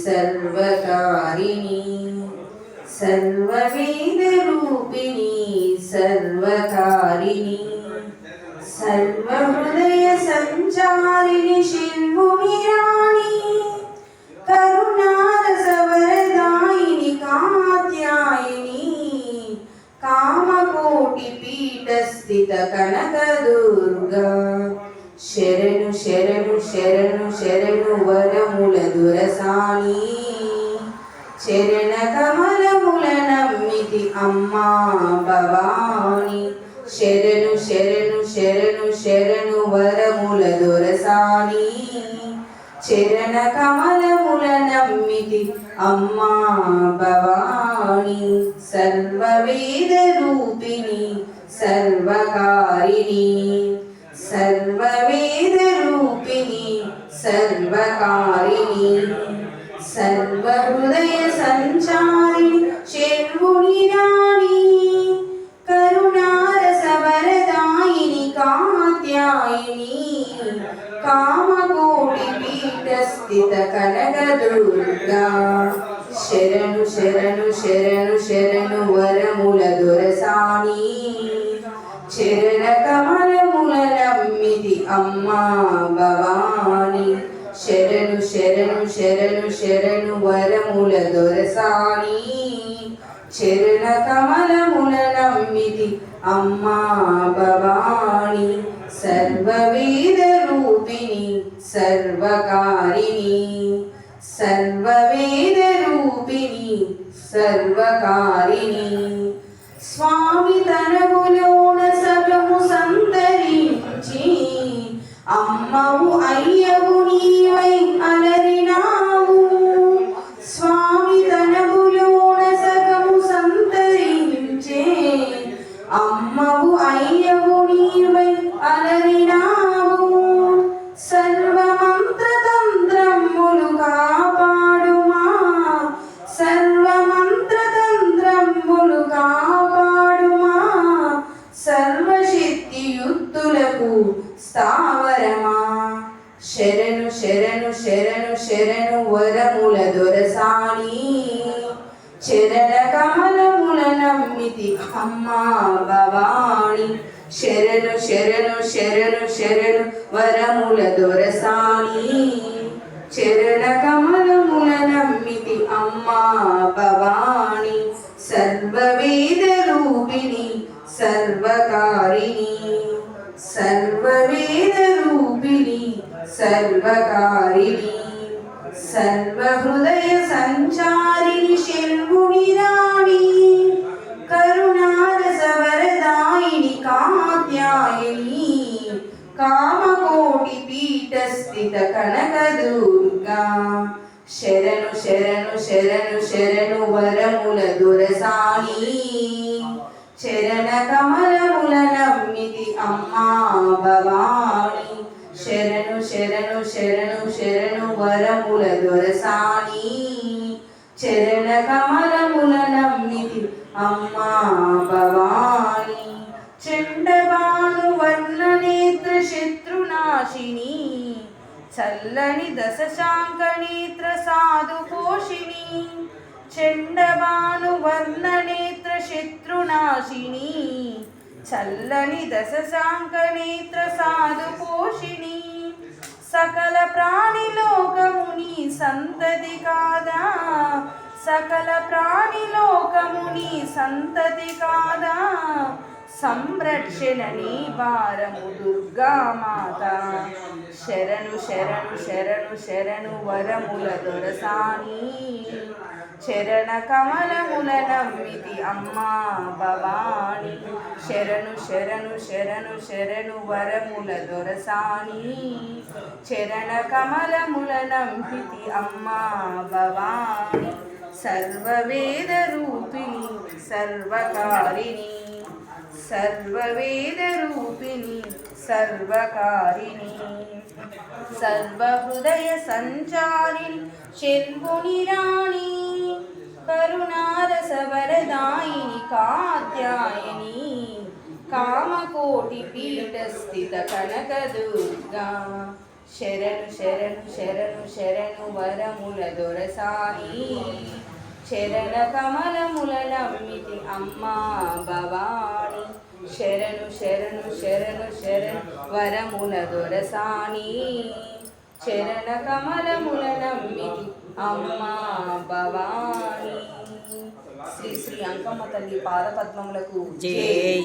सर्वकारिणी सर्ववेदरूपिणी सर्वकारिणी सर्वहृदय संचारिणि शिल्पुनिराणि करुणारसवरदायिनि कात्यायिनी कामकोटिपीठस्थित कनकदुर्गा शरणु शरणु शरणु शरणु वरमुल दुरसानी चरण कमलमुल नम्मिति अम्मा भवानी शरणु शरणु शरणु शरणु वरमुल दुरसानी चरण कमलमुल नम्मिति अम्मा भवानी सर्ववेद रूपिणी सर्वकारिणी सर्ववेद रूपिणी सर्वकारिणी सर्वहृदय संचारिणि शर्वुनिराणि करुणारसवरदायिनि कात्यायिनी कामकोटिपीठस्थित कनकदुर्गा शरणु शरणु शरणु शरणु वरमुल दुरसानी चरण कमलमुल नम्मिति अम्मा भवानी शरणु शरणु शरणु शरणु वरमुल दुरसानी चरण कमलमुल नम्मिति अम्मा भवानी सर्ववेद रूपिणी सर्वकारिणी सर्ववेद रूपिणी सर्वकारिणी स्वामी तनवुलोन सगमु संतరించి అమ్మవు అయ్యవు నీవై అలరినావు స్వామి తనవులోన సగము సంతరించే అమ్మవు అయ్యవు నీవై అలరినావు సర్వమంత్రతంత్రములు కాపాడుమా సర్వమంత్రతంత్రములు కాపాడుమా సర్వశక్తియుక్తులకు స్థావరమా శరణు శరణు శరణు శరణు వరముల దొరసాని చరణ కమలముల నమ్మితి అమ్మా భవాని శరణు శరణు శరణు శరణు వరముల దొరసాని చరణ కమలముల నమ్మితి అమ్మా భవాని సర్వవేద రూపిణి సర్వకారిణి सर्ववेद रूपिणी सर्वकारिणी सर्वहृदय संचारिणि शर्वुनिराणि करुणारसवरदायिनि कात्यायिनी कामकोटिपीठस्थित कनकदुर्गा शरणु शरणु शरणु शरणु वरमुल दुरसानी चरण कमलमुल नम्मिति अम्मा भवानी शरणु शरणु शरणु शरणु वरमुल दुरसानी चरण कमलमुल नम्मिति अम्मा भवानी चंडभानु वर्णनेत्र शत्रुनाशिनी चल्లని दशशांकनेत्र साधुपोषिणी चंडभानु वर्णनेत्र शत्रुनाशिनी చల్లని దశశాంకనేత్ర సాధుపోషిణి సకల ప్రాణిలోకముని సంతతి కాదా సకల ప్రాణిలోకముని సంతతి కాదా సంరక్షణ నీ భారము దుర్గామాత శరణు శరణు శరణు శరణు వరముల దొరసాని చరణ కమలముల నమ్మితి అమ్మా భవాని శరణు శరణు శరణు శరణు వరముల దొరసాని చరణ కమలముల నమ్మితి అమ్మా భవాని సర్వవేద రూపిణి సర్వకారిణి सर्ववेद रूपिणी सर्वकारिणी सर्वहृदय संचारिणी शर्वुनिराणि करुणारसवरदायिनि कात्यायिनी कामकोटिपीठस्थित कनकदुर्गा శరణు శరణు శరణు శరణు వరముల దొరసాని చరణ కమలముల నమ్మితి అమ్మా భవాని శరణు శరణు శరణు శరణు వరముల దొరసాని చరణ కమలముల నమ్మితి అమ్మా భవాని. శ్రీ శ్రీ అంకమ్మ తల్లి పాదపద్మములకు జై.